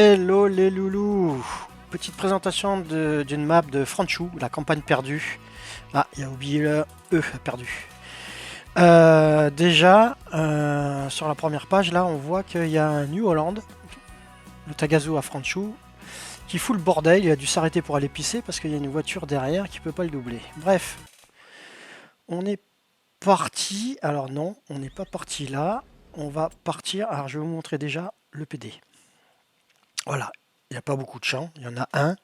Hello les loulous. Petite présentation d'une map de Franchou, la campagne perdue. Ah, il a oublié le E, perdu. Déjà, sur la première page, là, on voit qu'il y a un New Holland, le Tagazu à Franchou, qui fout le bordel. Il a dû s'arrêter pour aller pisser parce qu'il y a une voiture derrière qui peut pas le doubler. Bref, on est parti. Alors non, on n'est pas parti là. On va partir. Alors je vais vous montrer déjà le PD. Voilà, il n'y a pas beaucoup de champs. Il y en a un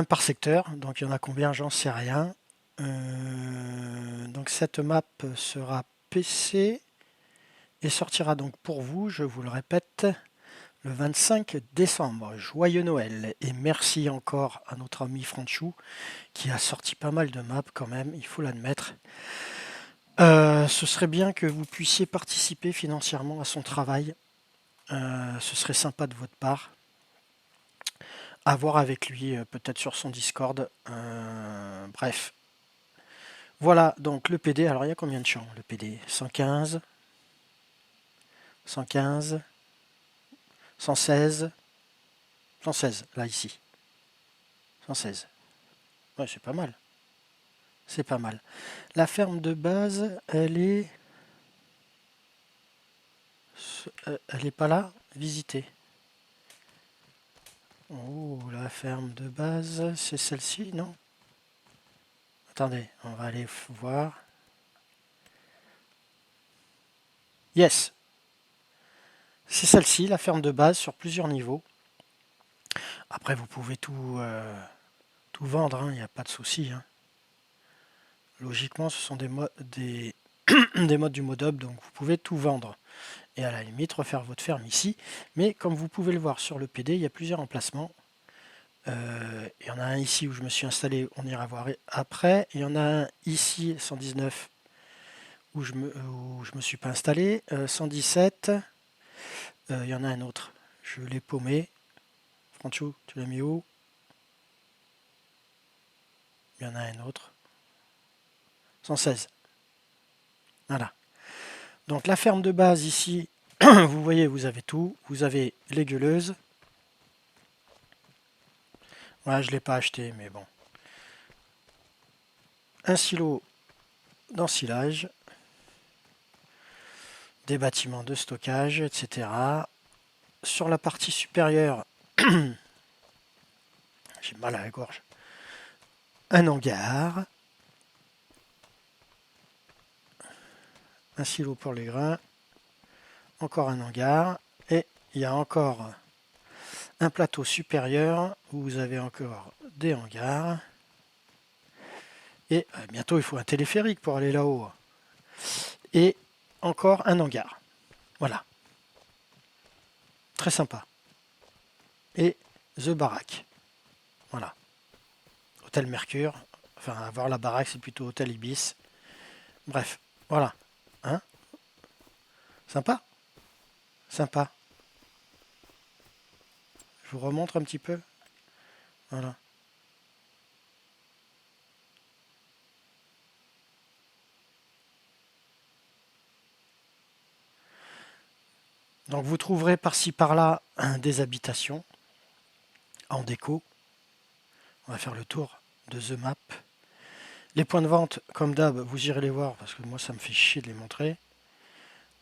par secteur. Donc il y en a combien? J'en sais rien. Donc cette map sera PC et sortira donc pour vous, je vous le répète, le 25 décembre. Joyeux Noël et merci encore à notre ami Franchou qui a sorti pas mal de maps quand même, il faut l'admettre. Ce serait bien que vous puissiez participer financièrement à son travail. Ce serait sympa de votre part. À voir avec lui, peut-être sur son Discord. Bref. Voilà, donc le PD. Alors, il y a combien de champs, le PD? 115, 115, 116, 116, là, ici. 116. Ouais, c'est pas mal. C'est pas mal. La ferme de base, elle est pas là. Visiter. Oh, la ferme de base, c'est celle-ci, non? Attendez, on va aller voir. Yes, c'est celle-ci, la ferme de base sur plusieurs niveaux. Après, vous pouvez tout vendre, il n'y a pas de souci. Logiquement, ce sont des modes du mod up, donc vous pouvez tout vendre. Et à la limite, refaire votre ferme ici. Mais comme vous pouvez le voir sur le PD, il y a plusieurs emplacements. Il y en a un ici où je me suis installé, on ira voir après. Il y en a un ici, 119, où je me suis pas installé. 117, il y en a un autre. Je l'ai paumé. Franchou, tu l'as mis où? Il y en a un autre. 116. Voilà. Donc la ferme de base ici, vous voyez, vous avez tout. Vous avez les gueuleuses. Ouais, je ne l'ai pas acheté, mais bon. Un silo d'ensilage. Des bâtiments de stockage, etc. Sur la partie supérieure, j'ai mal à la gorge. Un hangar. Un silo pour les grains. Encore un hangar. Et il y a encore un plateau supérieur où vous avez encore des hangars. Et bientôt, il faut un téléphérique pour aller là-haut. Et encore un hangar. Voilà. Très sympa. Et The Baraque. Voilà. Hôtel Mercure. Enfin, avoir la baraque, c'est plutôt Hôtel Ibis. Bref, voilà. Hein? Sympa? Sympa. Je vous remontre un petit peu. Voilà. Donc vous trouverez par-ci par-là des habitations en déco. On va faire le tour de The Map. Les points de vente, comme d'hab, vous irez les voir parce que moi ça me fait chier de les montrer.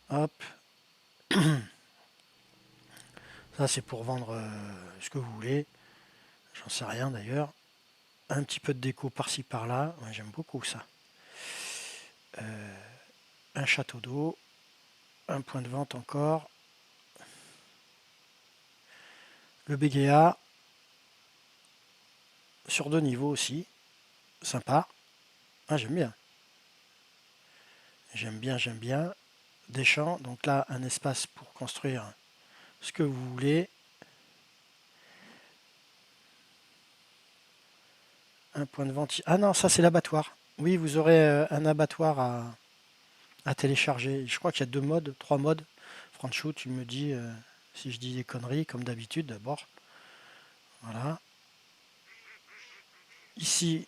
Hop. Ça c'est pour vendre ce que vous voulez. J'en sais rien d'ailleurs. Un petit peu de déco par-ci par-là. Ouais, j'aime beaucoup ça. Un château d'eau. Un point de vente encore. Le Bégéa. Sur 2 niveaux aussi. Sympa. Ah, j'aime bien. J'aime bien, j'aime bien. Des champs. Donc là, un espace pour construire ce que vous voulez. Un point de vente. Ah non, ça c'est l'abattoir. Oui, vous aurez un abattoir à télécharger. Je crois qu'il y a 2 modes, 3 modes. Franchou, tu me dis si je dis des conneries, comme d'habitude d'abord. Voilà. Ici,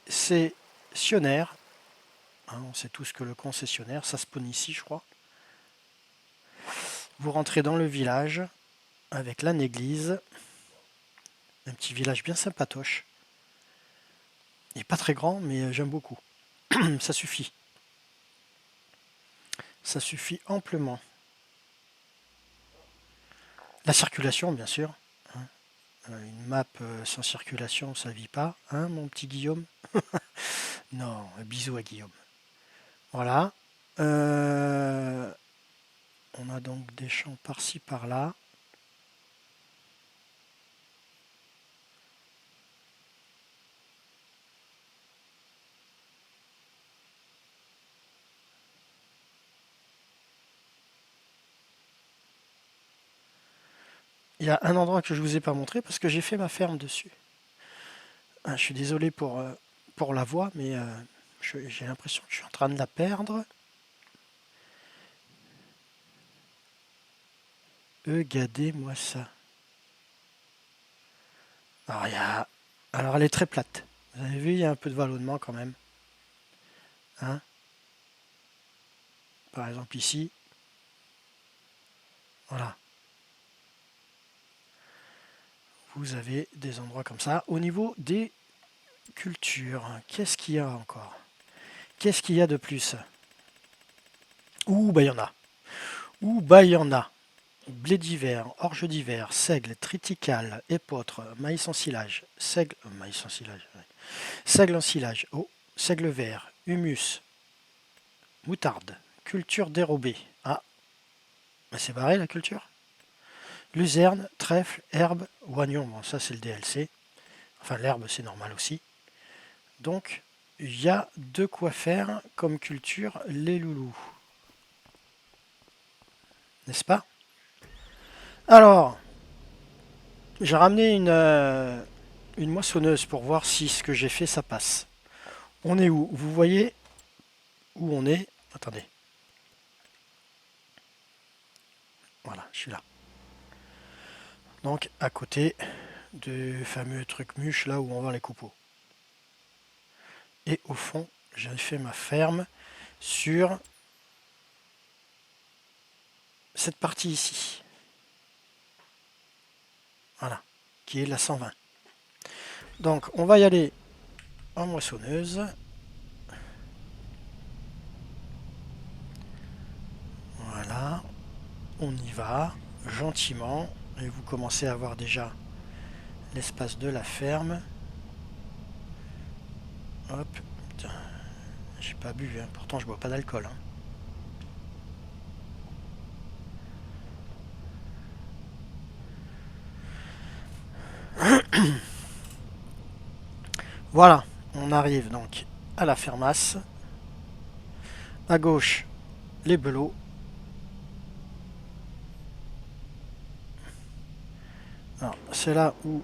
c'est concessionnaire. Hein, on sait tous que le concessionnaire, ça spawn ici, je crois. Vous rentrez dans le village. avec l'âne église. Un petit village bien sympatoche. Il n'est pas très grand, mais j'aime beaucoup. Ça suffit. Ça suffit amplement. La circulation, bien sûr. Hein. Une map sans circulation, ça vit pas, hein, mon petit Guillaume? Non, bisous à Guillaume. Voilà. On a donc des champs par-ci, par-là. Il y a un endroit que je vous ai pas montré parce que j'ai fait ma ferme dessus. Ah, je suis désolé pour la voix, mais j'ai l'impression que je suis en train de la perdre. Regardez-moi ça. Alors, elle est très plate. Vous avez vu, il y a un peu de vallonnement quand même. Hein? Par exemple ici. Voilà. Vous avez des endroits comme ça. Au niveau des cultures, qu'est-ce qu'il y a encore? Qu'est-ce qu'il y a de plus? Ouh, bah il y en a. Ouh, bah il y en a. Blé d'hiver, orge d'hiver, seigle, triticale, épeautre, maïs en silage, seigle, maïs en silage, ouais. Seigle en silage, seigle vert, humus, moutarde, culture dérobée. Ah, bah c'est barré la culture. Luzerne, trèfle, herbe, oignon, bon ça c'est le DLC. Enfin l'herbe c'est normal aussi. Donc il y a de quoi faire comme culture les loulous. N'est-ce pas? Alors, j'ai ramené une moissonneuse pour voir si ce que j'ai fait ça passe. On est où? Vous voyez où on est? Attendez. Voilà, je suis là. Donc à côté du fameux truc mûche là où on vend les copeaux. Et au fond, j'ai fait ma ferme sur cette partie ici. Voilà, qui est la 120. Donc on va y aller en moissonneuse. Voilà, on y va gentiment. Et vous commencez à voir déjà l'espace de la ferme. Hop, putain, j'ai pas bu, hein. Pourtant je bois pas d'alcool. Hein. Voilà, on arrive donc à la fermasse. À gauche, les belots. Alors, c'est là où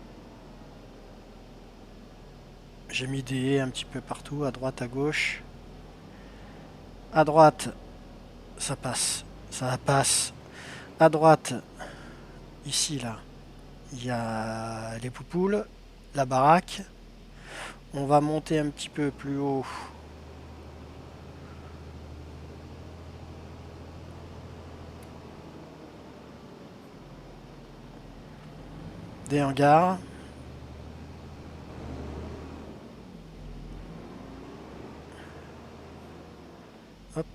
j'ai mis des haies un petit peu partout, à droite, à gauche. À droite, ça passe, ça passe. À droite, ici, là, il y a les poupoules, la baraque. On va monter un petit peu plus haut. Des hangars. Hop.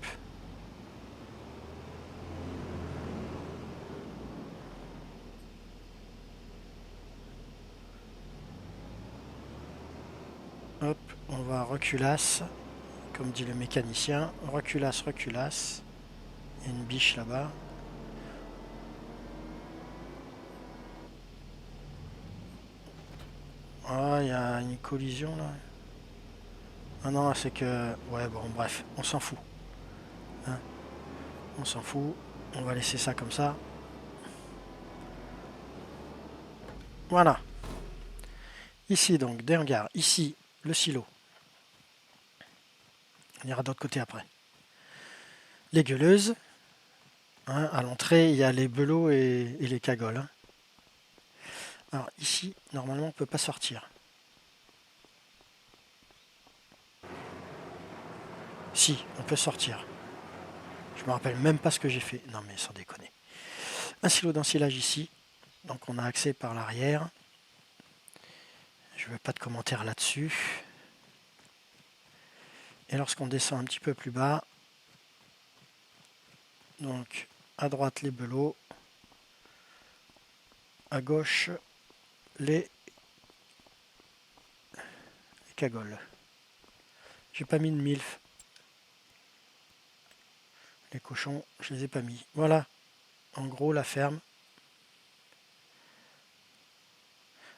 Hop, on va reculasse, comme dit le mécanicien. Reculasse, reculasse. Il y a une biche là-bas. Ah, il y a une collision là. Ah non, c'est que... Ouais, bon, bref, on s'en fout. Hein, on s'en fout. On va laisser ça comme ça. Voilà. Ici, donc, des hangars. Ici, le silo. On ira d'autre côté après. Les gueuleuses. Hein, à l'entrée, il y a les belots et les cagoles. Hein. Alors, ici, normalement, on ne peut pas sortir. Si, on peut sortir. Je me rappelle même pas ce que j'ai fait. Non, mais sans déconner. Un silo d'ensilage ici. Donc on a accès par l'arrière. Je ne veux pas de commentaires là-dessus. Et lorsqu'on descend un petit peu plus bas, donc à droite les belots, à gauche les cagoles. J'ai pas mis de milf. Les cochons, je les ai pas mis. Voilà, en gros la ferme.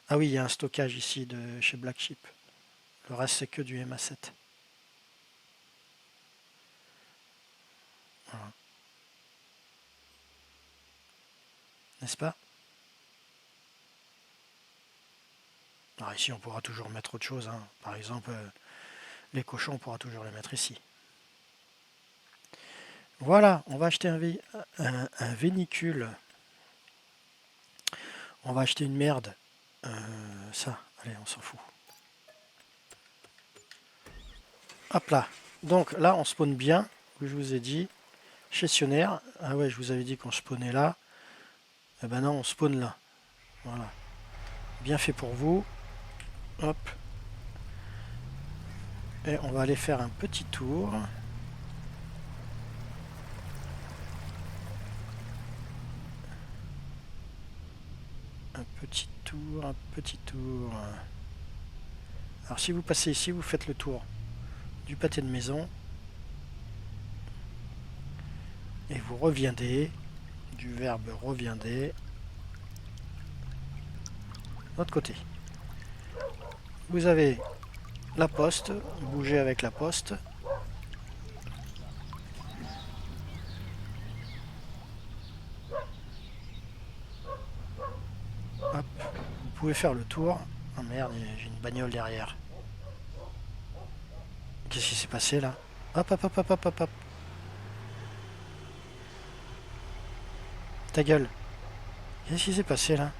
Ah oui, il y a un stockage ici de chez Black Sheep. Le reste c'est que du MA7. Voilà. N'est-ce pas? Alors ici on pourra toujours mettre autre chose. Hein. Par exemple, les cochons on pourra toujours les mettre ici. Voilà, on va acheter un véhicule. On va acheter une merde. Ça, allez, on s'en fout. Hop là. Donc là, on spawn bien. Je vous ai dit. Gestionnaire. Ah ouais, je vous avais dit qu'on spawnait là. Eh ben non, on spawn là. Voilà. Bien fait pour vous. Hop. Et on va aller faire un petit tour. Un petit tour, un petit tour. Alors si vous passez ici, vous faites le tour du pâté de maison. Et vous reviendrez. Du verbe reviendrez. De l'autre côté. Vous avez la poste. Bougez avec la poste. Hop. Vous pouvez faire le tour. Oh merde, j'ai une bagnole derrière. Qu'est-ce qui s'est passé là? Hop, hop, hop, hop, hop, hop, hop. Ta gueule. Qu'est-ce qui s'est passé là?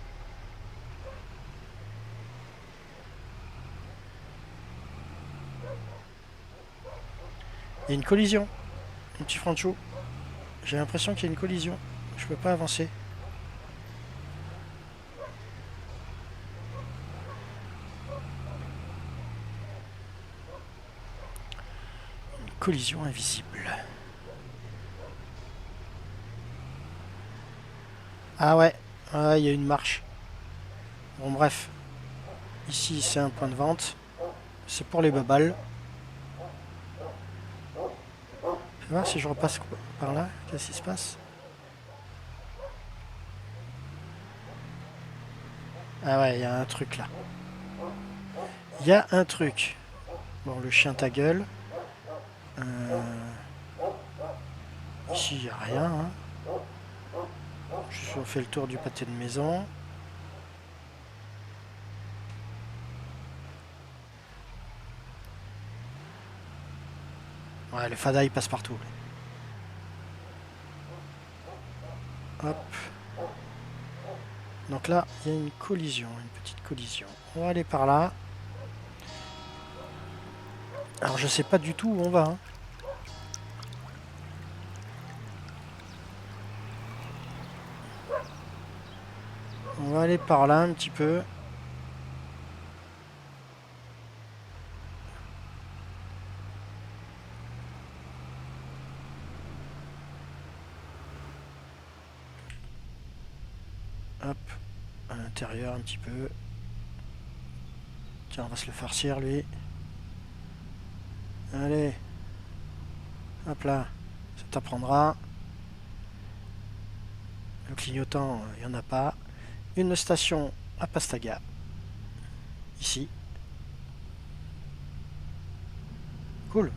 Il y a une collision. Mon petit Francho. J'ai l'impression qu'il y a une collision. Je peux pas avancer. Une collision invisible. Ah ouais, il y a une marche. Bon bref. Ici c'est un point de vente. C'est pour les babales. Je vais voir si je repasse par là. Qu'est-ce qui se passe? Ah ouais, il y a un truc là. Il y a un truc. Bon, le chien ta gueule. Ici, il n'y a rien. Hein. Je fais le tour du pâté de maison. Ouais, les fadas, ils passent partout. Hop. Donc là, il y a une collision, une petite collision. On va aller par là. Alors, je sais pas du tout où on va. Hein. On va aller par là un petit peu. Hop. À l'intérieur un petit peu. Tiens, on va se le farcir lui. Allez. Hop là. Ça t'apprendra. Le clignotant, il n'y en a pas. Une station à Pastaga. Ici. Cool.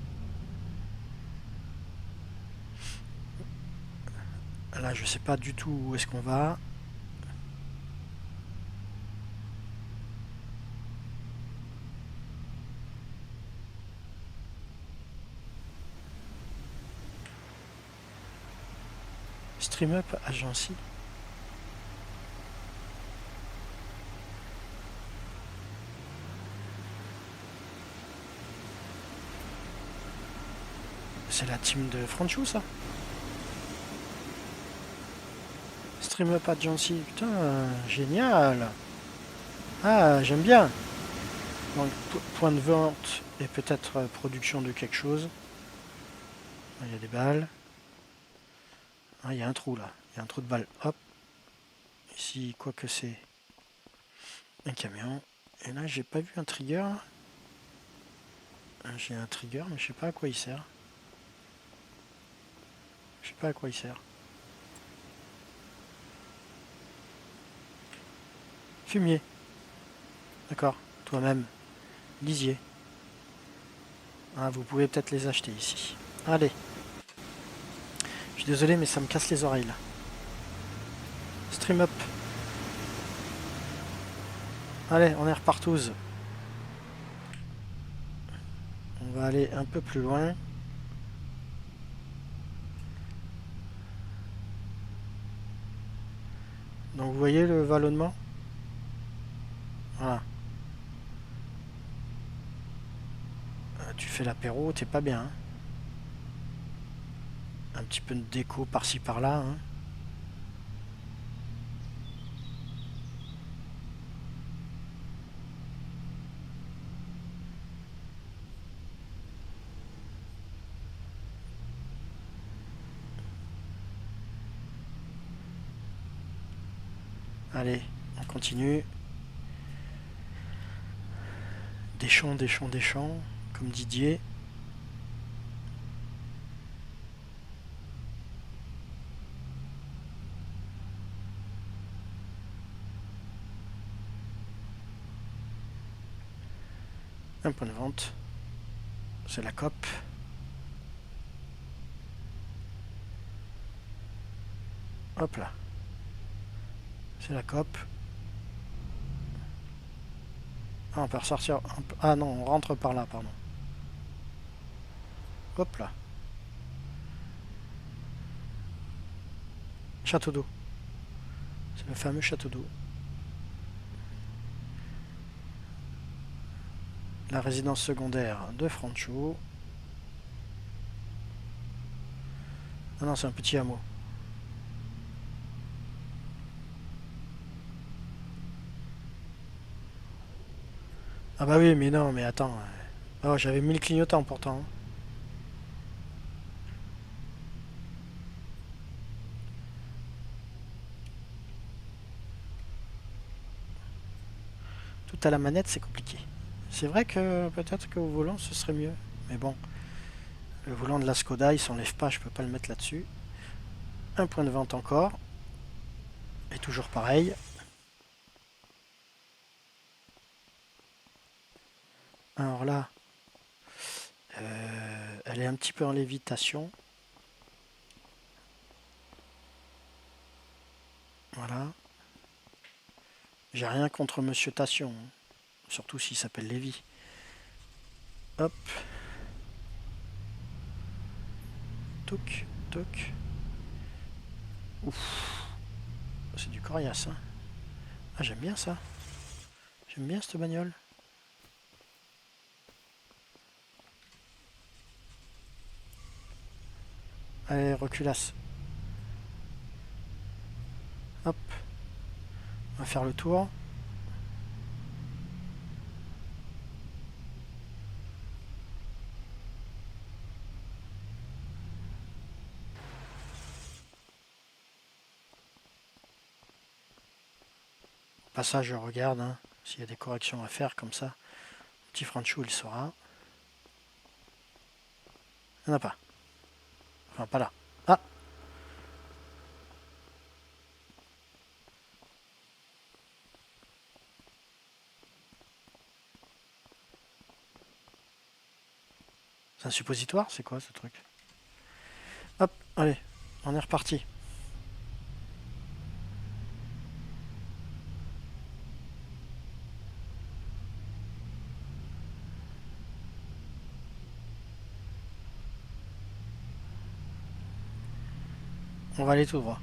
Là, je sais pas du tout où est-ce qu'on va. Stream Up Agency. C'est la team de Franchou, ça. Stream up à Jancy. Putain, génial. Ah, j'aime bien. Donc, point de vente et peut-être production de quelque chose. Il y a des balles. Ah, il y a un trou là. Il y a un trou de balle. Hop. Ici, quoi que c'est. Un camion. Et là, j'ai pas vu un trigger. J'ai un trigger, mais je sais pas à quoi il sert. Je sais pas à quoi il sert. Fumier. D'accord. Toi-même. Lisier. Ah, vous pouvez peut-être les acheter ici. Allez. Je suis désolé, mais ça me casse les oreilles là. Stream up. Allez, on est repartous. On va aller un peu plus loin. Donc vous voyez le vallonnement? Voilà. Tu fais l'apéro, t'es pas bien. Hein. Un petit peu de déco par-ci par-là. Hein. Allez, on continue. Des champs, des champs, des champs, comme Didier. Un point de vente. C'est la COP. Hop là. C'est la COP. Ah, on peut ressortir. Ah non, on rentre par là, pardon. Hop là. Château d'eau. C'est le fameux château d'eau. La résidence secondaire de Francho. Ah non, c'est un petit hameau. Ah bah oui, mais non, mais attends. Oh, j'avais mis le clignotant pourtant. Tout à la manette, c'est compliqué. C'est vrai que peut-être qu'au volant, ce serait mieux. Mais bon, le volant de la Skoda, il s'enlève pas, je peux pas le mettre là-dessus. Un point de vente encore. Et toujours pareil. Alors là, elle est un petit peu en lévitation. Voilà. J'ai rien contre Monsieur Tation. Hein. Surtout s'il s'appelle Lévy. Hop. Toc, toc. Ouf. C'est du coriace. Hein. Ah, j'aime bien ça. J'aime bien cette bagnole. Allez, reculasse. Hop. On va faire le tour. Passage, je regarde hein, s'il y a des corrections à faire comme ça. Petit Franchou, il saura. Il n'y en a pas. Enfin, pas là. Ah! C'est un suppositoire? C'est quoi ce truc? Hop, allez, on est reparti. On va aller tout droit.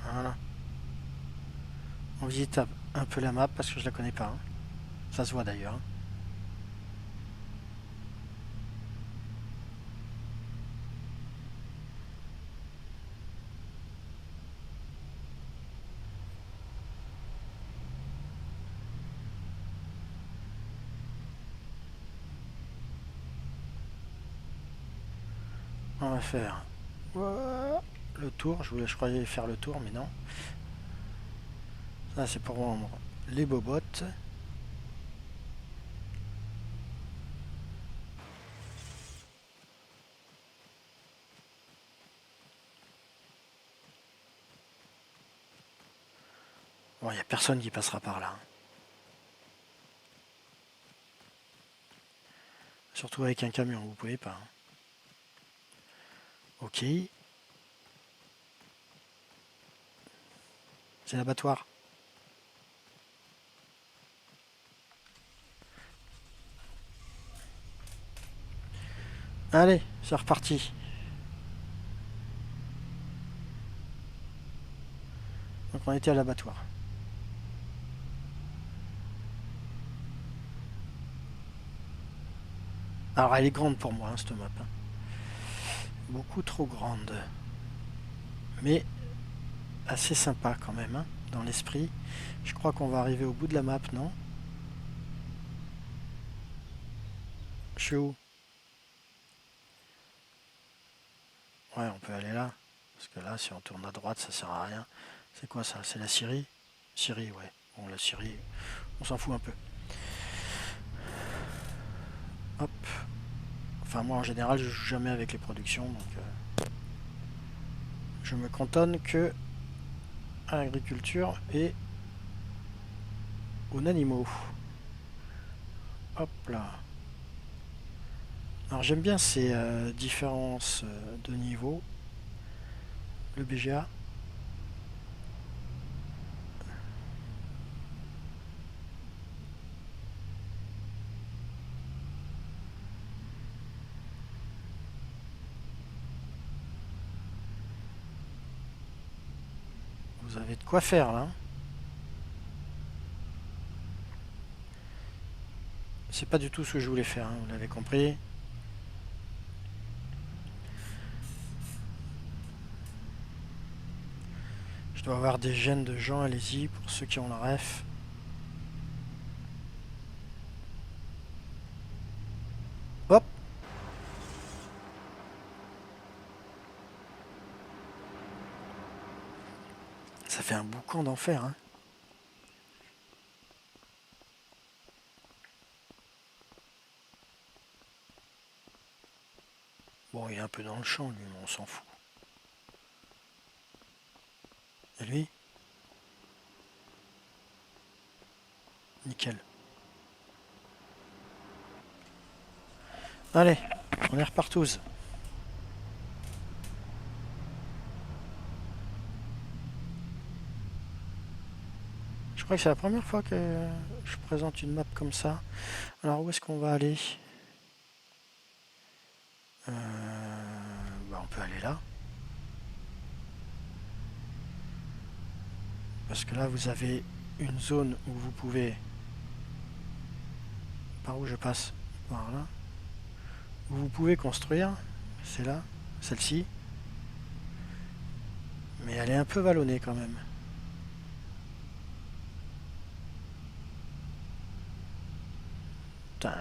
Voilà. On visite un peu la map parce que je la connais pas. Hein. Ça se voit d'ailleurs, hein. On va faire le tour. Je croyais faire le tour, mais non. Ça, c'est pour vendre les bobottes. Bon, il n'y a personne qui passera par là. Surtout avec un camion, vous pouvez pas. Ok. C'est l'abattoir. Allez, c'est reparti. Donc on était à l'abattoir. Alors elle est grande pour moi, hein, cette map. Hein. Beaucoup trop grande. Mais assez sympa quand même, hein, dans l'esprit. Je crois qu'on va arriver au bout de la map, non? Je suis où? Ouais, on peut aller là. Parce que là, si on tourne à droite, ça sert à rien. C'est quoi ça? C'est la Syrie? Syrie, ouais. Bon, la Syrie, on s'en fout un peu. Hop. Enfin, moi, en général, je joue jamais avec les productions, donc je me cantonne que à l'agriculture et aux animaux. Hop là. Alors, j'aime bien ces différences de niveau. Le BGA. Vous avez de quoi faire là. C'est pas du tout ce que je voulais faire, hein, vous l'avez compris. Je dois avoir des gènes de gens, allez-y, pour ceux qui ont la ref. Hop. Ça fait un boucan d'enfer, hein. Bon, il est un peu dans le champ, lui, mais on s'en fout. Et lui? Nickel. Allez, on est repartous. Je crois que c'est la première fois que je présente une map comme ça. Alors, où est-ce qu'on va aller? Bah, on peut aller là. Parce que là, vous avez une zone où vous pouvez... Par où je passe? Par là. Où vous pouvez construire. C'est là. Celle-ci. Mais elle est un peu vallonnée quand même. Putain,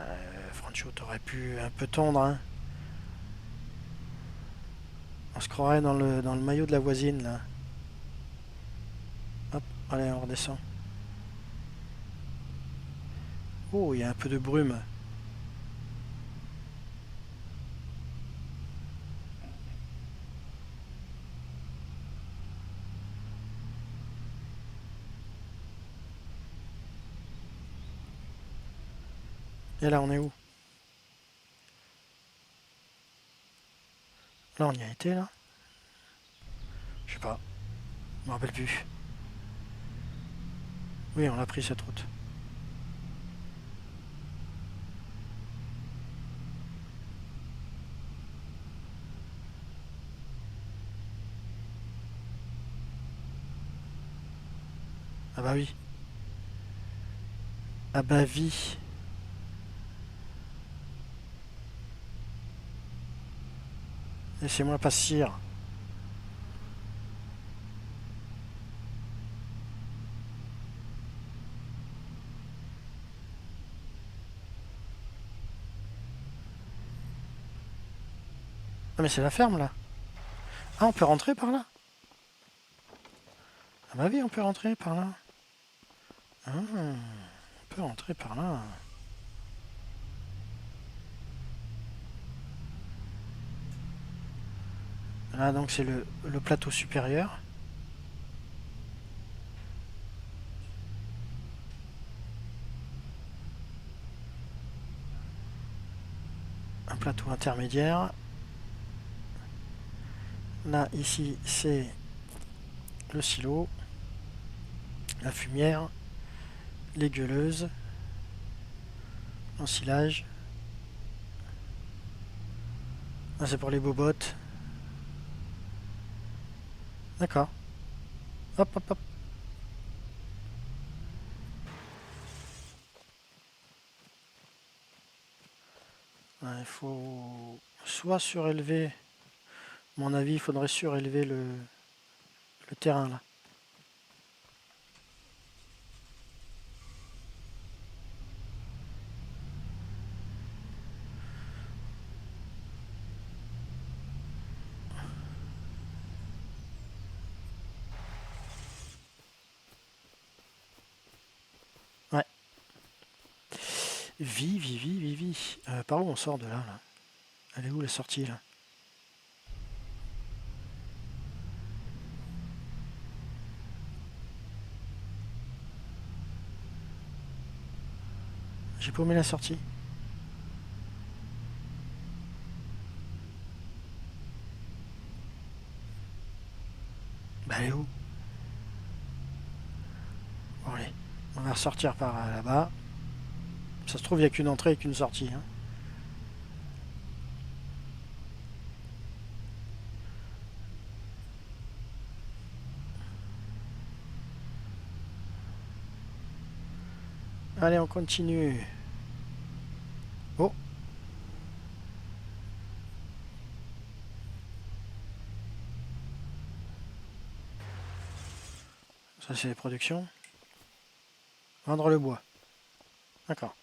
Francho, t'aurais pu un peu tendre, hein. On se croirait dans le maillot de la voisine, là. Hop, allez, on redescend. Oh, il y a un peu de brume. Et là, on est où? Là, on y a été, là? Je sais pas. Je me rappelle plus. Oui, on a pris cette route. Ah bah oui. Ah bah vie. Laissez-moi passer. Ah mais c'est la ferme là. Ah on peut rentrer par là. Ah bah oui on peut rentrer par là. Ah, on peut rentrer par là. Là donc c'est le plateau supérieur. Un plateau intermédiaire. Là ici c'est le silo. La fumière. Les gueuleuses. L'ensilage. Là c'est pour les bobottes. D'accord. Hop hop hop. Il faut soit surélever. À mon avis, il faudrait surélever le terrain là. Ouais. Vie. Par où on sort de là, là? Elle est où la sortie là? J'ai paumé la sortie. Bah elle est où? Bon allez, on va ressortir par là-bas. Ça se trouve, il n'y a qu'une entrée et qu'une sortie. Hein. Allez, on continue. Oh, ça c'est les productions. Vendre le bois. D'accord.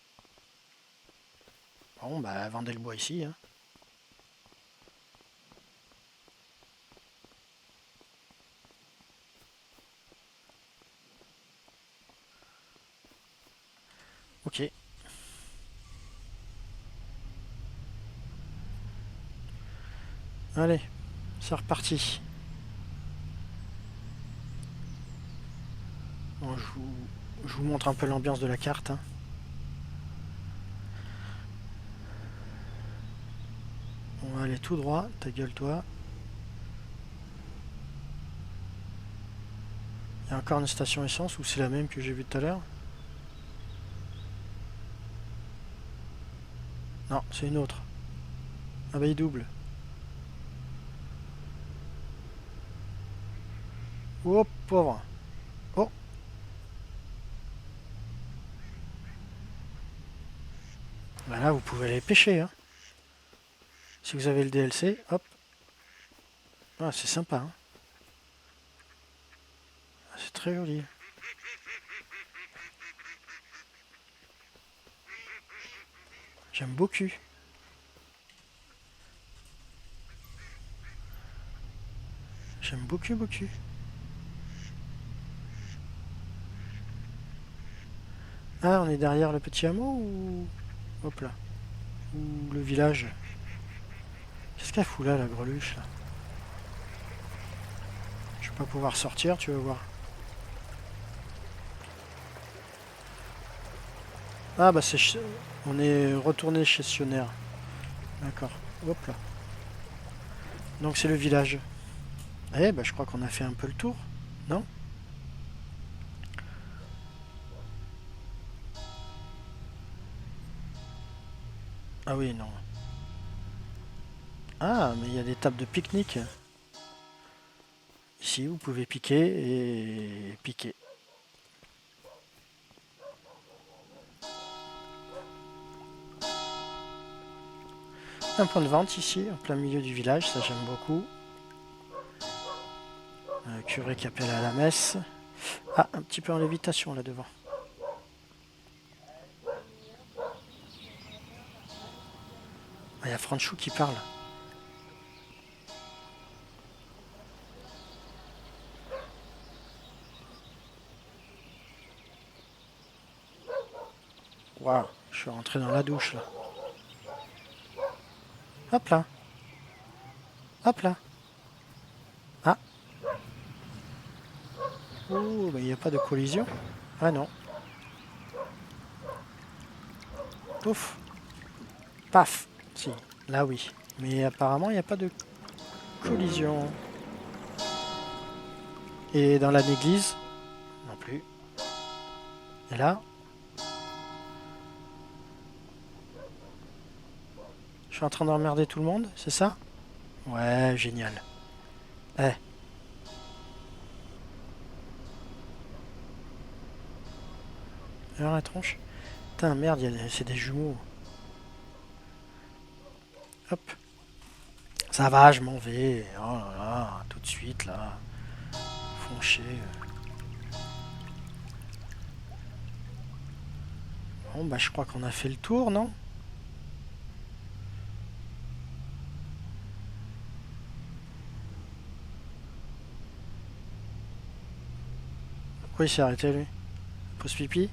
Bon, bah vendez le bois ici. Hein. Ok. Allez, c'est reparti. Bon, je vous montre un peu l'ambiance de la carte. Hein. On va aller tout droit, ta gueule toi. Il y a encore une station essence ou c'est la même que j'ai vue tout à l'heure? Non, c'est une autre. Ah bah il double. Oh pauvre. Oh. Bah là vous pouvez aller pêcher. Hein. Si vous avez le DLC, hop. Ah, c'est sympa. Hein. Ah, c'est très joli. J'aime beaucoup. J'aime beaucoup. Ah, on est derrière le petit hameau ou... Hop là. Ou le village. Qu'est-ce qu'elle fout là, la greluche là? Je vais pas pouvoir sortir, tu vas voir. Ah bah c'est... On est retourné chez Sionner. D'accord. Hop là. Donc c'est le village. Eh bah je crois qu'on a fait un peu le tour. Non? Ah oui, non. Ah, mais il y a des tables de pique-nique. Ici, vous pouvez piquer et piquer. Un point de vente ici, en plein milieu du village, ça j'aime beaucoup. Un curé qui appelle à la messe. Ah, un petit peu en lévitation là devant. Ah, il y a Franchou qui parle. Waouh, je suis rentré dans la douche là. Hop là, hop là. Ah, ouh, bah, il n'y a pas de collision. Ah non. Pouf, paf. Si, là oui. Mais apparemment, il n'y a pas de collision. Et dans la église, non plus. Et là, je suis en train d'emmerder tout le monde, c'est ça? Ouais, génial. Eh, alors la tronche. Putain, merde, c'est des jumeaux. Hop. Ça va, je m'en vais. Oh là là, tout de suite là. Font chier. Bon, bah je crois qu'on a fait le tour, non? Pourquoi il s'est arrêté lui? Pause pipi?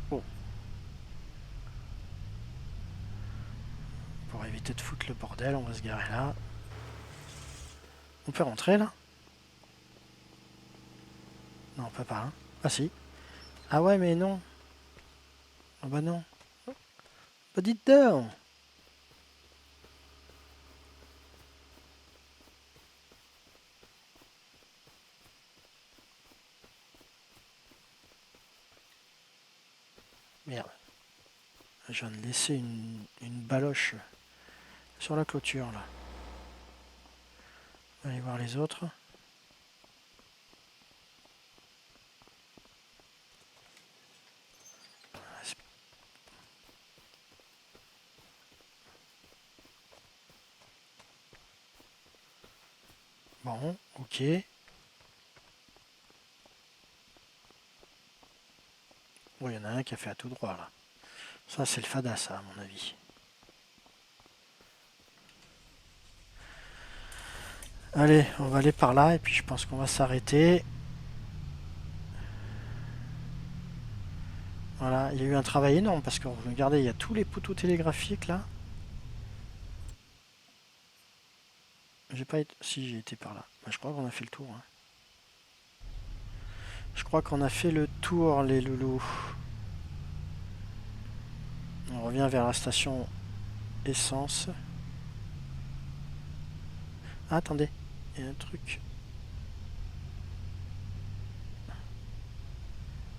Bon, pour éviter de foutre le bordel, on va se garer là. On peut rentrer là? Non, on peut pas. Hein. Ah si. Ah ouais, mais non. Ah bah non. Bah dites donc. Merde. Je viens de laisser une baloche sur la clôture là. On va aller voir les autres. Bon, ok. Bon, il y en a un qui a fait à tout droit là. Ça, c'est le fada, ça, à mon avis. Allez, on va aller par là et puis je pense qu'on va s'arrêter. Voilà, il y a eu un travail énorme parce que regardez, il y a tous les poteaux télégraphiques là. J'ai pas été. Si, j'ai été par là. Bah, je crois qu'on a fait le tour. Hein. Je crois qu'on a fait le tour, les loulous. On revient vers la station essence. Ah, attendez, il y a un truc.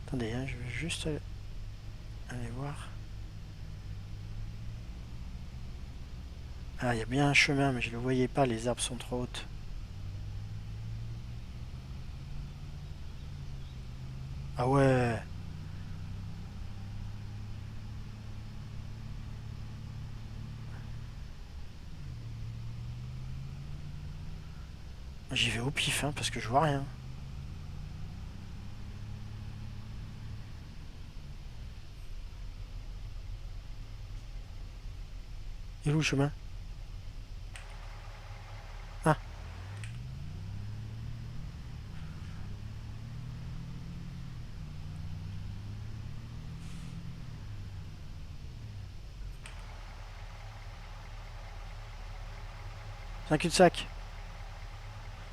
Attendez, hein, je vais juste aller voir. Ah, il y a bien un chemin, mais je ne le voyais pas, les arbres sont trop hautes. Ah ouais. J'y vais au pif, hein, parce que je vois rien. Il est où le chemin? Ah, c'est un cul-de-sac.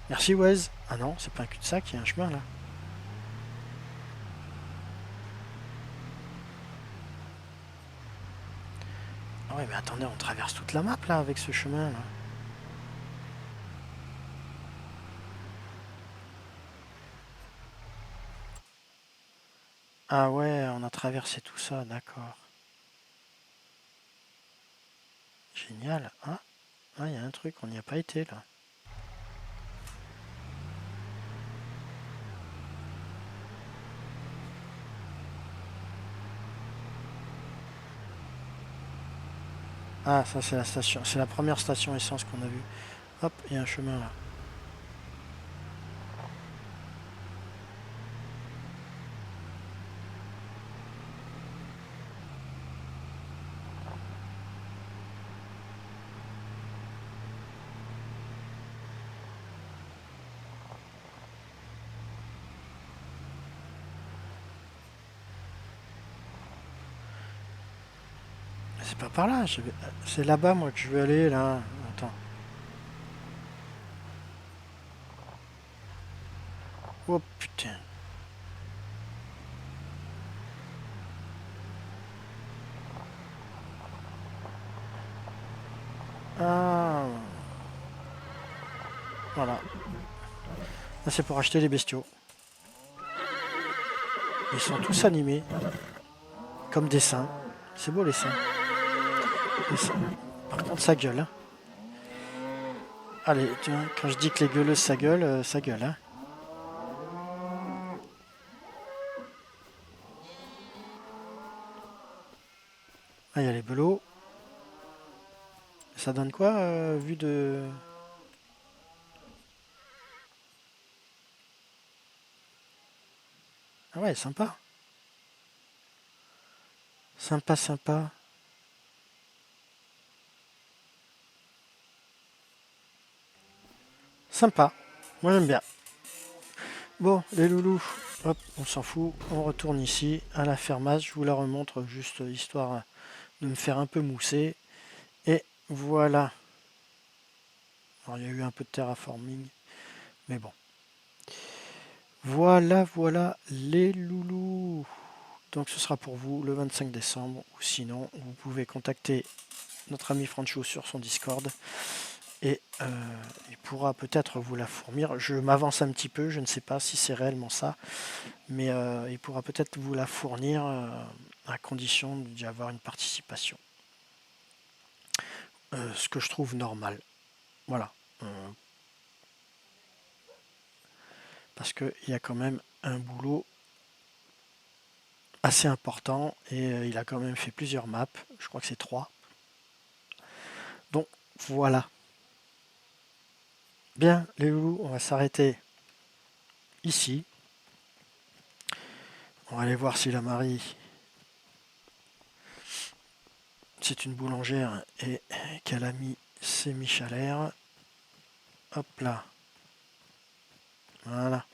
Merci Wes. Ah non, c'est pas un cul-de-sac, il y a un chemin là. Ah ouais, mais attendez, on traverse toute la map là avec ce chemin là. Ah ouais, on a traversé tout ça, d'accord. Génial, hein? Ah, il y a un truc, on n'y a pas été là. Ah, ça c'est la station, c'est la première station essence qu'on a vue. Hop, il y a un chemin là. C'est pas par là, c'est là-bas moi que je veux aller là. Attends. Oh putain. Ah, voilà. Là c'est pour acheter les bestiaux. Ils sont tous animés, comme des seins. C'est beau les seins. Les seins. Par contre ça gueule. Hein. Allez, tu vois, quand je dis que les gueuleuses ça gueule. Hein. Ah, il y a les belots. Ça donne quoi, vu de... Ah ouais, sympa. Sympa, sympa. Sympa. Moi j'aime bien. Bon, les loulous, hop, on s'en fout. On retourne ici à la fermasse. Je vous la remontre juste histoire de me faire un peu mousser. Et voilà. Alors il y a eu un peu de terraforming. Mais bon. Voilà, voilà les loulous. Donc ce sera pour vous le 25 décembre. Ou sinon, vous pouvez contacter notre ami Francho sur son Discord. Et il pourra peut-être vous la fournir. Je m'avance un petit peu, je ne sais pas si c'est réellement ça, mais il pourra peut-être vous la fournir à condition d'y avoir une participation. Ce que je trouve normal. Voilà. Parce qu'il y a quand même un boulot assez important et il a quand même fait plusieurs maps. Je crois que c'est 3. Donc voilà. Bien, les loulous, on va s'arrêter ici. On va aller voir si la Marie, c'est une boulangère et qu'elle a mis ses miches à l'air. Hop là. Voilà.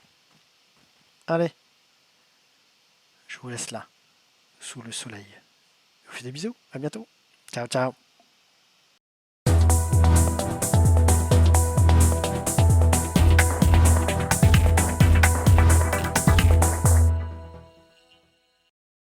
Allez, je vous laisse là, sous le soleil. Je vous fais des bisous. À bientôt. Ciao, ciao.